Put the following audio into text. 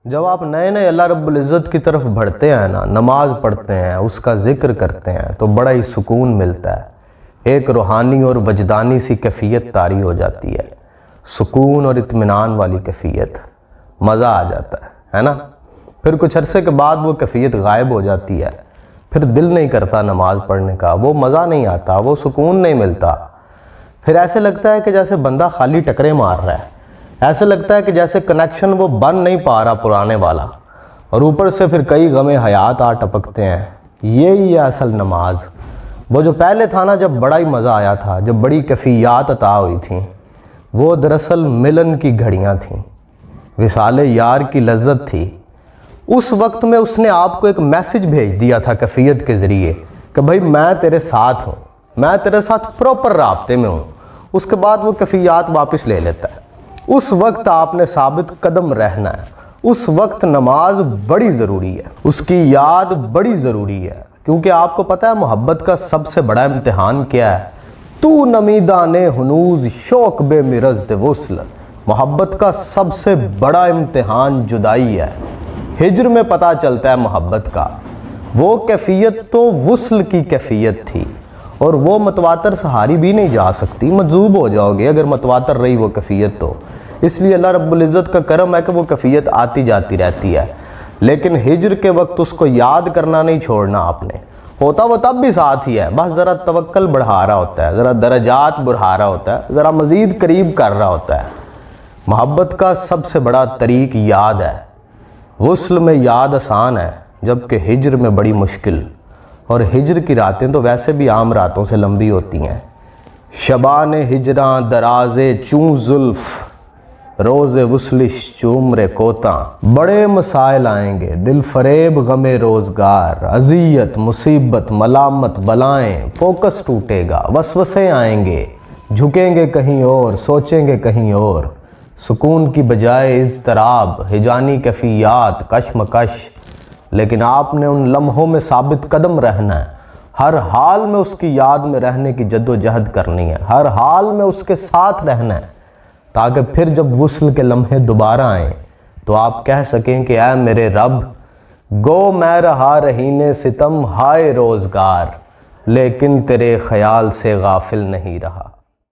جب آپ نئے نئے اللہ رب العزت کی طرف بڑھتے ہیں نا، نماز پڑھتے ہیں، اس کا ذکر کرتے ہیں، تو بڑا ہی سکون ملتا ہے، ایک روحانی اور وجدانی سی کیفیت طاری ہو جاتی ہے، سکون اور اطمینان والی کیفیت، مزہ آ جاتا ہے نا۔ پھر کچھ عرصے کے بعد وہ کیفیت غائب ہو جاتی ہے، پھر دل نہیں کرتا نماز پڑھنے کا، وہ مزہ نہیں آتا، وہ سکون نہیں ملتا، پھر ایسے لگتا ہے کہ جیسے بندہ خالی ٹکرے مار رہا ہے، ایسے لگتا ہے کہ جیسے کنیکشن وہ بن نہیں پا رہا پرانے والا، اور اوپر سے پھر کئی غم حیات آ ٹپکتے ہیں۔ یہی ہے اصل نماز۔ وہ جو پہلے تھا نا، جب بڑا ہی مزہ آیا تھا، جب بڑی کیفیات عطا ہوئی تھیں، وہ دراصل ملن کی گھڑیاں تھیں، وصال یار کی لذت تھی۔ اس وقت میں اس نے آپ کو ایک میسج بھیج دیا تھا کیفیت کے ذریعے کہ بھائی میں تیرے ساتھ ہوں، میں تیرے ساتھ پراپر رابطے میں ہوں۔ اس کے بعد وہ کیفیات واپس لے لیتا ہے۔ اس وقت آپ نے ثابت قدم رہنا ہے، اس وقت نماز بڑی ضروری ہے، اس کی یاد بڑی ضروری ہے، کیونکہ آپ کو پتہ ہے محبت کا سب سے بڑا امتحان کیا ہے؟ تو نمیدان ہنوز شوق بے مرزد وصل۔ محبت کا سب سے بڑا امتحان جدائی ہے۔ ہجر میں پتہ چلتا ہے محبت کا۔ وہ کیفیت تو وصل کی کیفیت تھی، اور وہ متواتر سہاری بھی نہیں جا سکتی، مجذوب ہو جاؤ گے اگر متواتر رہی وہ کیفیت تو۔ اس لیے اللہ رب العزت کا کرم ہے کہ وہ کیفیت آتی جاتی رہتی ہے، لیکن ہجر کے وقت اس کو یاد کرنا نہیں چھوڑنا آپ نے۔ ہوتا وہ تب بھی ساتھ ہی ہے، بس ذرا توکل بڑھا رہا ہوتا ہے، ذرا درجات بڑھا رہا ہوتا ہے، ذرا مزید قریب کر رہا ہوتا ہے۔ محبت کا سب سے بڑا طریق یاد ہے۔ وصل میں یاد آسان ہے، جبکہ ہجر میں بڑی مشکل، اور ہجر کی راتیں تو ویسے بھی عام راتوں سے لمبی ہوتی ہیں۔ شبان ہجراں درازے چوں زلف، روز وصلش چومر کوتاں۔ بڑے مسائل آئیں گے، دل فریب غم روزگار، اذیت مصیبت ملامت بلائیں، فوکس ٹوٹے گا، وسوسے آئیں گے، جھکیں گے کہیں اور، سوچیں گے کہیں اور۔ سکون کی بجائے اضطراب، ہجانی کیفیات، کشمکش، لیکن آپ نے ان لمحوں میں ثابت قدم رہنا ہے، ہر حال میں اس کی یاد میں رہنے کی جد و جہد کرنی ہے، ہر حال میں اس کے ساتھ رہنا ہے، تاکہ پھر جب وصل کے لمحے دوبارہ آئیں تو آپ کہہ سکیں کہ اے میرے رب، گو میں رہا رہینے ستم ہائے روزگار، لیکن تیرے خیال سے غافل نہیں رہا۔